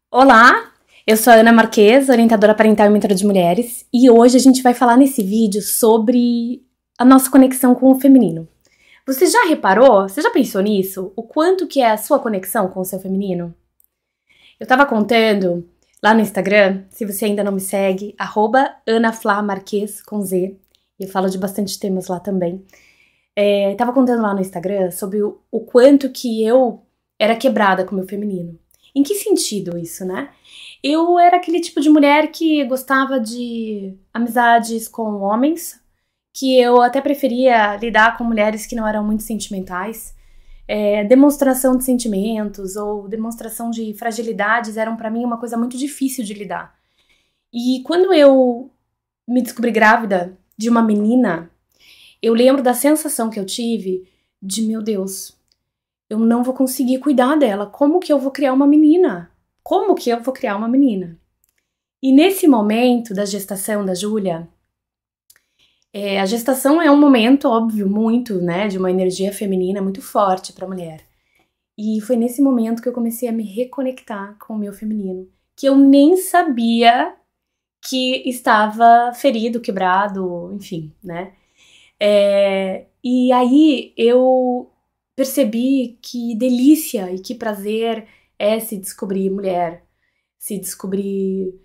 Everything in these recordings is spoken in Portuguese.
Olá, eu sou a Ana Marques, orientadora parental e mentora de mulheres, e hoje a gente vai falar nesse vídeo sobre a nossa conexão com o feminino. Você já reparou? Você já pensou nisso? O quanto que é a sua conexão com o seu feminino? Eu tava contando lá no Instagram, se você ainda não me segue, @AnaFlaMarques com Z, e eu falo de bastante temas lá também. Tava contando lá no Instagram sobre o quanto que eu era quebrada com o meu feminino. Em que sentido isso, né? Eu era aquele tipo de mulher que gostava de amizades com homens, que eu até preferia lidar com mulheres que não eram muito sentimentais. Demonstração de sentimentos ou demonstração de fragilidades eram pra mim uma coisa muito difícil de lidar. E quando eu me descobri grávida de uma menina, eu lembro da sensação que eu tive de, meu Deus, eu não vou conseguir cuidar dela. Como que eu vou criar uma menina? Como que eu vou criar uma menina? E nesse momento da gestação da Júlia, a gestação é um momento, óbvio, muito, né, de uma energia feminina muito forte para a mulher. E foi nesse momento que eu comecei a me reconectar com o meu feminino, que eu nem sabia que estava ferido, quebrado, enfim, né? E aí eu percebi que delícia e que prazer é se descobrir mulher, se descobrir,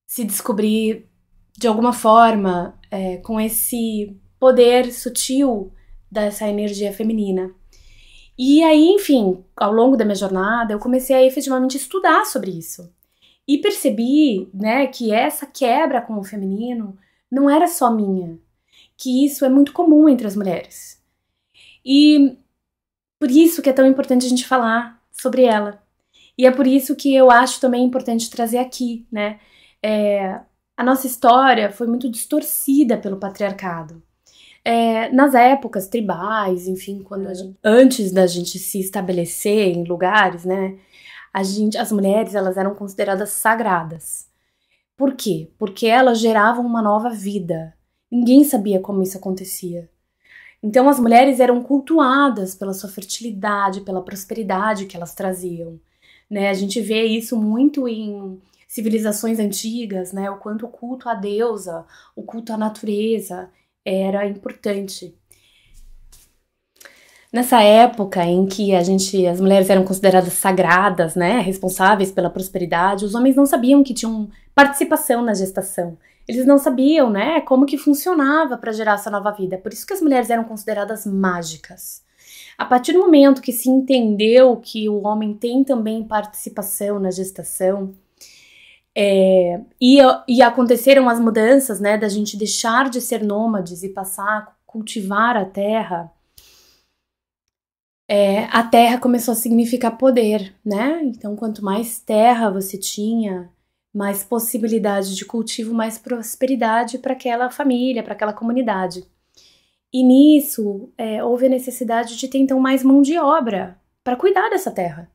se descobrir de alguma forma com esse poder sutil dessa energia feminina. E aí, enfim, ao longo da minha jornada, eu comecei a efetivamente estudar sobre isso. E percebi, né, que essa quebra com o feminino não era só minha, que isso é muito comum entre as mulheres. E por isso que é tão importante a gente falar sobre ela. E é por isso que eu acho também importante trazer aqui, né? A nossa história foi muito distorcida pelo patriarcado. Nas épocas tribais, enfim, antes da gente se estabelecer em lugares, né? As mulheres, elas eram consideradas sagradas. Por quê? Porque elas geravam uma nova vida. Ninguém sabia como isso acontecia. Então as mulheres eram cultuadas pela sua fertilidade, pela prosperidade que elas traziam, né? A gente vê isso muito em civilizações antigas, né? O quanto o culto à deusa, o culto à natureza era importante. Nessa época em que as mulheres eram consideradas sagradas, né, responsáveis pela prosperidade, os homens não sabiam que tinham participação na gestação. Eles não sabiam, né, como que funcionava para gerar essa nova vida. Por isso que as mulheres eram consideradas mágicas. A partir do momento que se entendeu que o homem tem também participação na gestação, e aconteceram as mudanças, né, da gente deixar de ser nômades e passar a cultivar a terra começou a significar poder, né? Então, quanto mais terra você tinha, mais possibilidade de cultivo, mais prosperidade para aquela família, para aquela comunidade. E nisso, houve a necessidade de ter, então, mais mão de obra para cuidar dessa terra,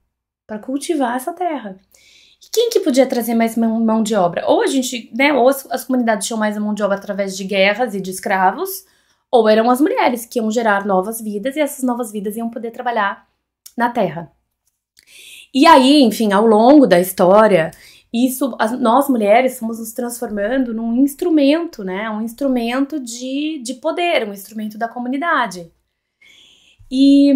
para cultivar essa terra. E quem que podia trazer mais mão de obra? Ou a gente, né, ou as comunidades tinham mais mão de obra através de guerras e de escravos, ou eram as mulheres que iam gerar novas vidas e essas novas vidas iam poder trabalhar na terra. E aí, enfim, ao longo da história, nós mulheres fomos nos transformando num instrumento, né? Um instrumento de poder, um instrumento da comunidade. E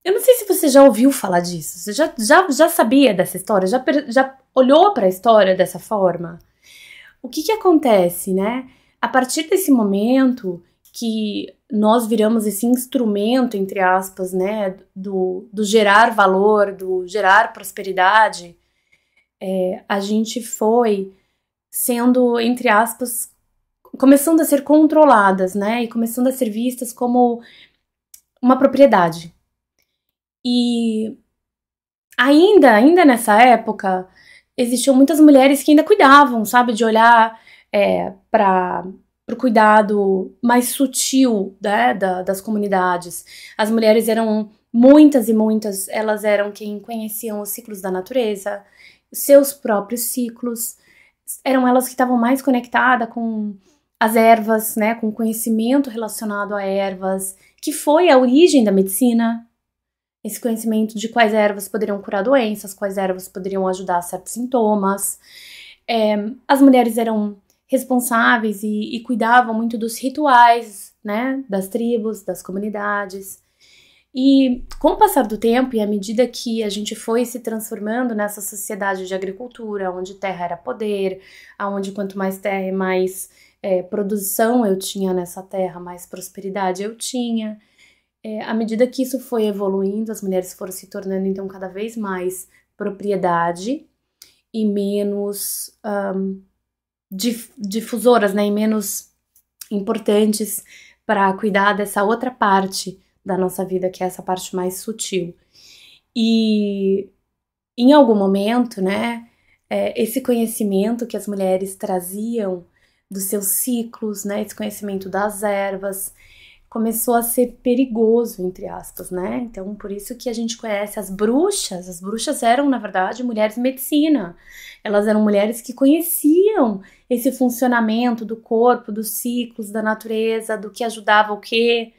eu não sei se você já ouviu falar disso, você já sabia dessa história, já olhou para a história dessa forma? O que acontece, né? A partir desse momento que nós viramos esse instrumento, entre aspas, né, do gerar valor, do gerar prosperidade, a gente foi sendo, entre aspas, começando a ser controladas, né, e começando a ser vistas como uma propriedade. E ainda nessa época, existiam muitas mulheres que ainda cuidavam, sabe, de olhar para o cuidado mais sutil, né, das comunidades. As mulheres eram muitas e muitas, elas eram quem conheciam os ciclos da natureza, seus próprios ciclos, eram elas que estavam mais conectadas com as ervas, né, com o conhecimento relacionado a ervas, que foi a origem da medicina, esse conhecimento de quais ervas poderiam curar doenças, quais ervas poderiam ajudar a certos sintomas. As mulheres eram responsáveis e cuidavam muito dos rituais, né, das tribos, das comunidades. E com o passar do tempo e à medida que a gente foi se transformando nessa sociedade de agricultura, onde terra era poder, onde quanto mais terra e mais produção eu tinha nessa terra, mais prosperidade eu tinha. À medida que isso foi evoluindo, as mulheres foram se tornando então cada vez mais propriedade e menos difusoras, né, e menos importantes para cuidar dessa outra parte da nossa vida, que é essa parte mais sutil. E em algum momento, né, esse conhecimento que as mulheres traziam dos seus ciclos, né, esse conhecimento das ervas, começou a ser perigoso, entre aspas, né? Então, por isso que a gente conhece as bruxas. As bruxas eram, na verdade, mulheres de medicina. Elas eram mulheres que conheciam esse funcionamento do corpo, dos ciclos, da natureza, do que ajudava o quê.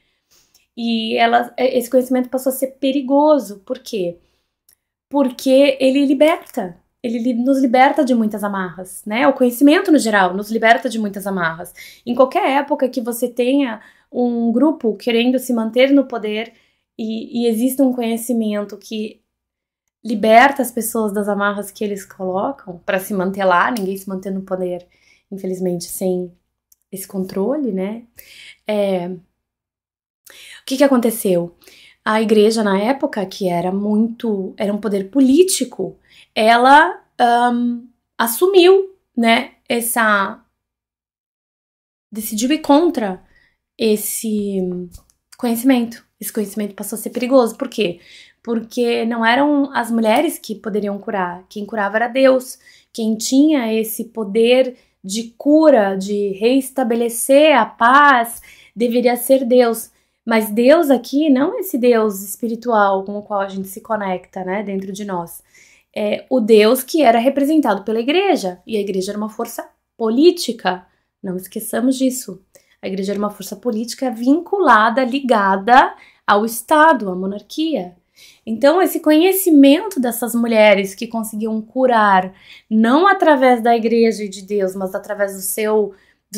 E esse conhecimento passou a ser perigoso. Por quê? Porque ele liberta. Ele nos liberta de muitas amarras, né? O conhecimento, no geral, nos liberta de muitas amarras. Em qualquer época que você tenha um grupo querendo se manter no poder e existe um conhecimento que liberta as pessoas das amarras que eles colocam para se manter lá, ninguém se manter no poder, infelizmente, sem esse controle, né? O que aconteceu? A igreja, na época, que era um poder político, ela assumiu, né, decidiu ir contra esse conhecimento. Esse conhecimento passou a ser perigoso. Por quê? Porque não eram as mulheres que poderiam curar. Quem curava era Deus. Quem tinha esse poder de cura, de reestabelecer a paz, deveria ser Deus. Mas Deus aqui não é esse Deus espiritual com o qual a gente se conecta, né, dentro de nós. É o Deus que era representado pela igreja. E a igreja era uma força política. Não esqueçamos disso. A igreja era uma força política vinculada, ligada ao Estado, à monarquia. Então, esse conhecimento dessas mulheres que conseguiam curar, não através da igreja e de Deus, mas através do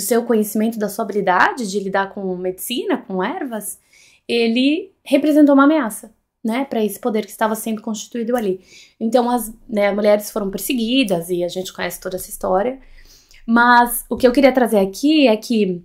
seu conhecimento, da sua habilidade de lidar com medicina, com ervas, ele representou uma ameaça, né, para esse poder que estava sendo constituído ali. Então, as mulheres foram perseguidas e a gente conhece toda essa história. Mas o que eu queria trazer aqui é que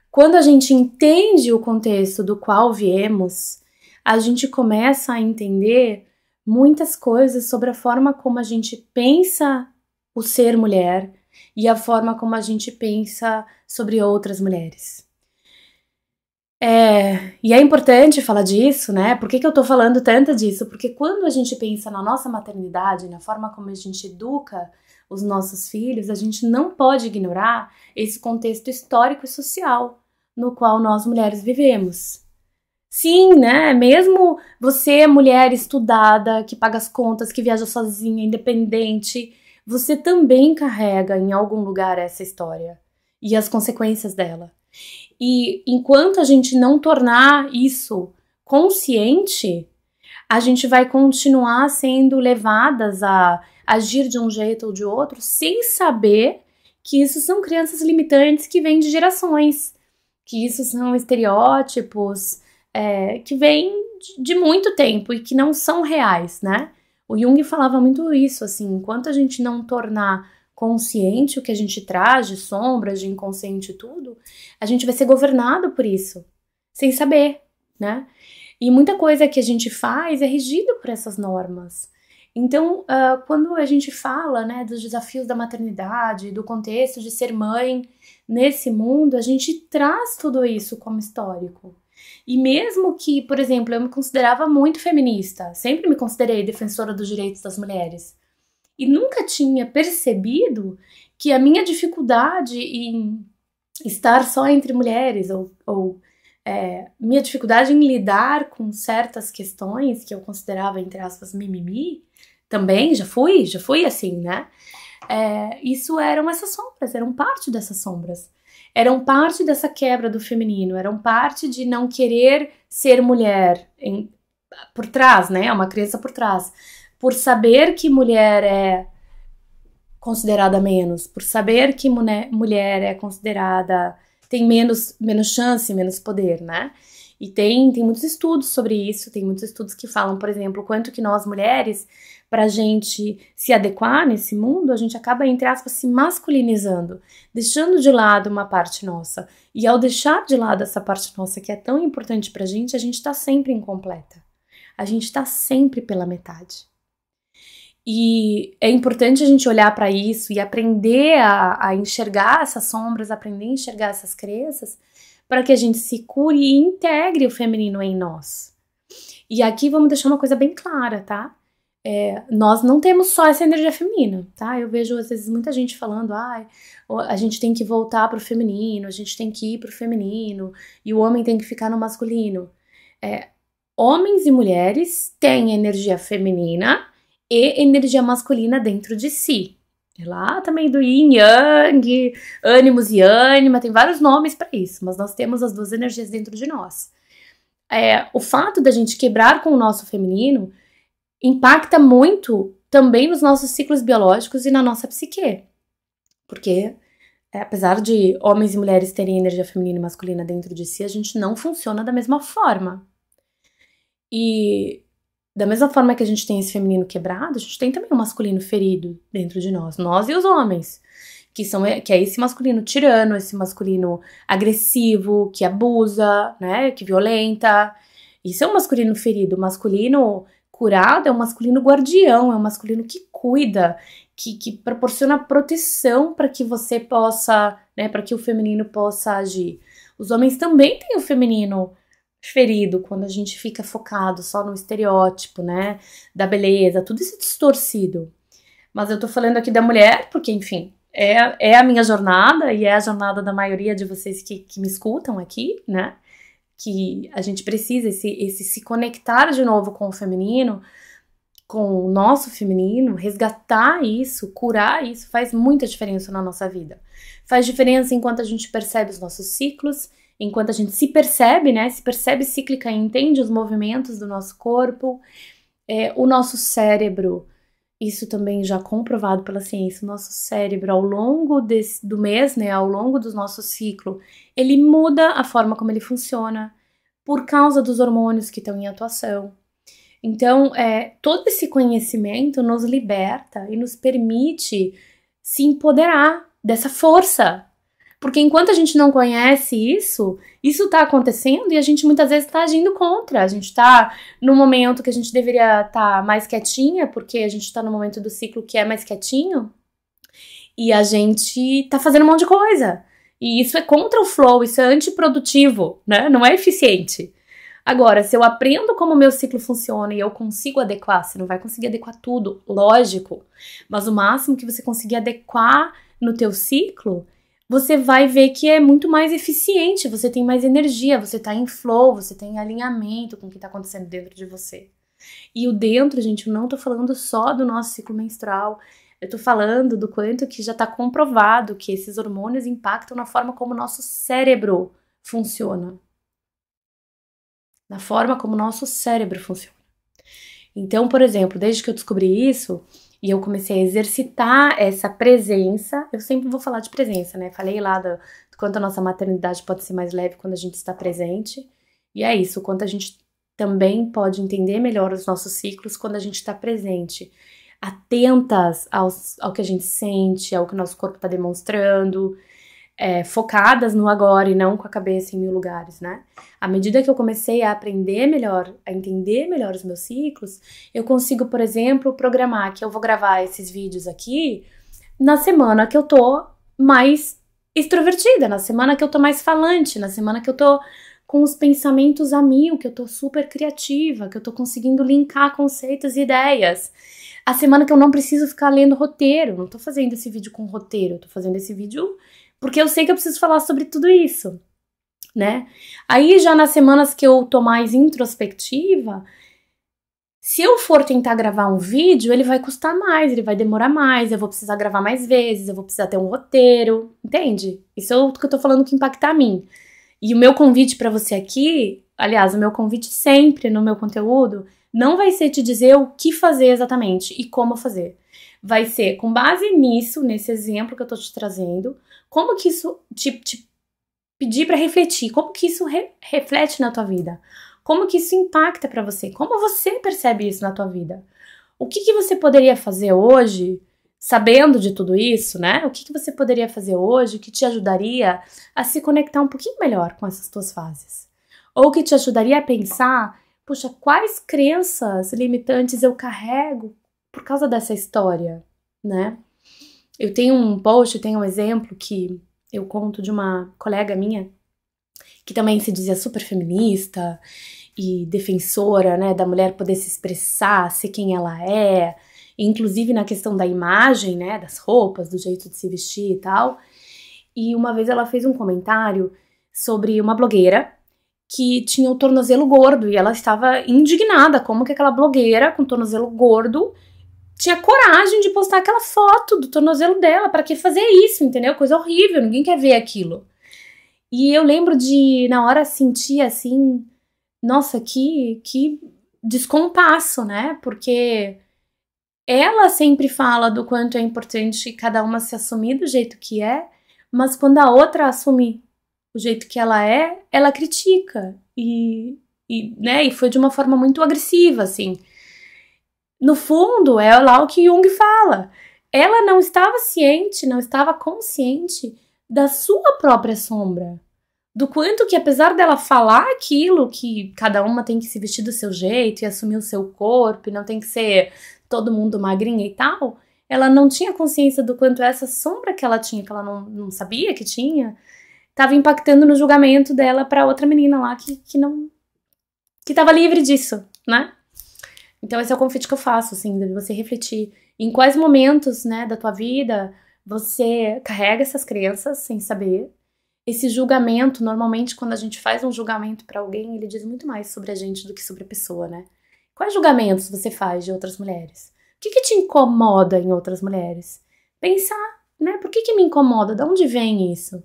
quando a gente entende o contexto do qual viemos, a gente começa a entender muitas coisas sobre a forma como a gente pensa o ser mulher e a forma como a gente pensa sobre outras mulheres. E é importante falar disso, né? Por que eu tô falando tanto disso? Porque quando a gente pensa na nossa maternidade, na forma como a gente educa os nossos filhos, a gente não pode ignorar esse contexto histórico e social no qual nós mulheres vivemos. Sim, né? Mesmo você, mulher estudada, que paga as contas, que viaja sozinha, independente, você também carrega em algum lugar essa história e as consequências dela. E enquanto a gente não tornar isso consciente, a gente vai continuar sendo levadas a agir de um jeito ou de outro sem saber que isso são crenças limitantes que vêm de gerações, que isso são estereótipos que vêm de muito tempo e que não são reais, né? O Jung falava muito isso, assim, enquanto a gente não tornar consciente o que a gente traz de sombras, de inconsciente e tudo, a gente vai ser governado por isso, sem saber, né? E muita coisa que a gente faz é regido por essas normas. Então, quando a gente fala, né, dos desafios da maternidade, do contexto de ser mãe nesse mundo, a gente traz tudo isso como histórico. E mesmo que, por exemplo, eu me considerava muito feminista, sempre me considerei defensora dos direitos das mulheres, e nunca tinha percebido que a minha dificuldade em estar só entre mulheres, ou minha dificuldade em lidar com certas questões que eu considerava, entre aspas, mimimi, também já fui assim, né? Isso eram essas sombras, eram parte dessas sombras. Eram parte dessa quebra do feminino, eram parte de não querer ser mulher por trás, né? É uma crença por trás. Por saber que mulher é considerada menos, por saber que mulher é considerada, tem menos chance, menos poder, né? E tem muitos estudos sobre isso, tem muitos estudos que falam, por exemplo, o quanto que nós mulheres, pra gente se adequar nesse mundo, a gente acaba, entre aspas, se masculinizando, deixando de lado uma parte nossa. E ao deixar de lado essa parte nossa que é tão importante pra gente, a gente tá sempre incompleta. A gente tá sempre pela metade. E é importante a gente olhar para isso e aprender a enxergar essas sombras, aprender a enxergar essas crenças, para que a gente se cure e integre o feminino em nós. E aqui vamos deixar uma coisa bem clara, tá? Nós não temos só essa energia feminina, tá? Eu vejo às vezes muita gente falando, a gente tem que voltar pro feminino, a gente tem que ir pro feminino, e o homem tem que ficar no masculino. Homens e mulheres têm energia feminina e energia masculina dentro de si. É lá também do yin yang, ânimos e ânima, tem vários nomes para isso, mas nós temos as duas energias dentro de nós. O fato da gente quebrar com o nosso feminino impacta muito também nos nossos ciclos biológicos e na nossa psique. Porque, apesar de homens e mulheres terem energia feminina e masculina dentro de si, a gente não funciona da mesma forma. E da mesma forma que a gente tem esse feminino quebrado, a gente tem também o masculino ferido dentro de nós e os homens, que é esse masculino tirano, esse masculino agressivo, que abusa, né, que violenta. Isso é um masculino ferido. O masculino curado é um masculino guardião, é um masculino que cuida, que proporciona proteção para que você possa, né, para que o feminino possa agir. Os homens também têm o feminino ferido, quando a gente fica focado só no estereótipo, né, da beleza, tudo isso distorcido. Mas eu tô falando aqui da mulher, porque, enfim, é a minha jornada e é a jornada da maioria de vocês que me escutam aqui, né, que a gente precisa esse se conectar de novo com o feminino, com o nosso feminino, resgatar isso, curar isso, faz muita diferença na nossa vida. Faz diferença enquanto a gente percebe os nossos ciclos, enquanto a gente se percebe, né, se percebe cíclica e entende os movimentos do nosso corpo, o nosso cérebro, isso também já comprovado pela ciência, o nosso cérebro ao longo do mês, né, ao longo do nosso ciclo, ele muda a forma como ele funciona por causa dos hormônios que estão em atuação. Então, todo esse conhecimento nos liberta e nos permite se empoderar dessa força. Porque enquanto a gente não conhece isso tá acontecendo e a gente muitas vezes tá agindo contra. A gente tá no momento que a gente deveria estar mais quietinha, porque a gente tá no momento do ciclo que é mais quietinho, e a gente tá fazendo um monte de coisa. E isso é contra o flow, isso é antiprodutivo, né? Não é eficiente. Agora, se eu aprendo como o meu ciclo funciona e eu consigo adequar, você não vai conseguir adequar tudo, lógico, mas o máximo que você conseguir adequar no teu ciclo, você vai ver que é muito mais eficiente, você tem mais energia, você tá em flow, você tem alinhamento com o que tá acontecendo dentro de você. E o dentro, gente, eu não tô falando só do nosso ciclo menstrual, eu tô falando do quanto que já tá comprovado que esses hormônios impactam na forma como o nosso cérebro funciona. Na forma como o nosso cérebro funciona. Então, por exemplo, desde que eu descobri isso, e eu comecei a exercitar essa presença, eu sempre vou falar de presença, né? Falei lá do quanto a nossa maternidade pode ser mais leve quando a gente está presente. E é isso, o quanto a gente também pode entender melhor os nossos ciclos quando a gente está presente. Atentas ao que a gente sente, ao que o nosso corpo está demonstrando, focadas no agora e não com a cabeça em mil lugares, né? À medida que eu comecei a aprender melhor, a entender melhor os meus ciclos, eu consigo, por exemplo, programar que eu vou gravar esses vídeos aqui na semana que eu tô mais extrovertida, na semana que eu tô mais falante, na semana que eu tô com os pensamentos a mil, que eu tô super criativa, que eu tô conseguindo linkar conceitos e ideias. A semana que eu não preciso ficar lendo roteiro, não tô fazendo esse vídeo com roteiro, eu tô fazendo esse vídeo porque eu sei que eu preciso falar sobre tudo isso, né? Aí já nas semanas que eu tô mais introspectiva, se eu for tentar gravar um vídeo, ele vai custar mais, ele vai demorar mais, eu vou precisar gravar mais vezes, eu vou precisar ter um roteiro, entende? Isso é o que eu tô falando que impacta a mim. E o meu convite pra você aqui, aliás, o meu convite sempre no meu conteúdo não vai ser te dizer o que fazer exatamente e como fazer. Vai ser com base nisso, nesse exemplo que eu tô te trazendo, como que isso te pedir para refletir, como que isso reflete na tua vida, como que isso impacta para você, como você percebe isso na tua vida. O que você poderia fazer hoje, sabendo de tudo isso, né? O que você poderia fazer hoje que te ajudaria a se conectar um pouquinho melhor com essas tuas fases? Ou que te ajudaria a pensar, puxa, quais crenças limitantes eu carrego por causa dessa história, né? Eu tenho um post, tenho um exemplo que eu conto de uma colega minha que também se dizia super feminista e defensora, né, da mulher poder se expressar, ser quem ela é, inclusive na questão da imagem, né, das roupas, do jeito de se vestir e tal. E uma vez ela fez um comentário sobre uma blogueira que tinha o tornozelo gordo e ela estava indignada como que aquela blogueira com tornozelo gordo tinha coragem de postar aquela foto do tornozelo dela. Pra que fazer isso, entendeu? Coisa horrível, ninguém quer ver aquilo. E eu lembro de, na hora, sentir assim, nossa, que descompasso, né? Porque ela sempre fala do quanto é importante cada uma se assumir do jeito que é, mas quando a outra assume o jeito que ela critica. Né, e foi de uma forma muito agressiva, assim. No fundo, é lá o que Jung fala. Ela não estava ciente, não estava consciente da sua própria sombra. Do quanto que, apesar dela falar aquilo, que cada uma tem que se vestir do seu jeito e assumir o seu corpo, e não tem que ser todo mundo magrinha e tal, ela não tinha consciência do quanto essa sombra que ela tinha, que ela não sabia que tinha, estava impactando no julgamento dela para outra menina lá que estava livre disso, né? Então esse é o convite que eu faço, assim, de você refletir em quais momentos, né, da tua vida você carrega essas crenças sem saber. Esse julgamento, normalmente quando a gente faz um julgamento pra alguém, ele diz muito mais sobre a gente do que sobre a pessoa, né? Quais julgamentos você faz de outras mulheres? O que te incomoda em outras mulheres? Pensar, né, por que me incomoda? De onde vem isso?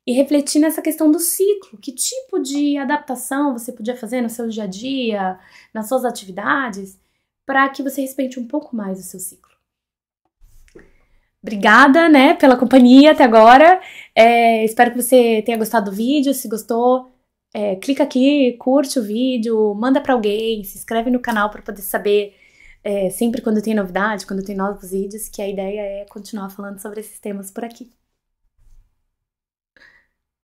E refletir nessa questão do ciclo. Que tipo de adaptação você podia fazer no seu dia a dia, nas suas atividades, para que você respeite um pouco mais o seu ciclo. Obrigada, né, pela companhia até agora. Espero que você tenha gostado do vídeo. Se gostou, clica aqui, curte o vídeo, manda para alguém, se inscreve no canal para poder saber sempre quando tem novidade, quando tem novos vídeos, que a ideia é continuar falando sobre esses temas por aqui.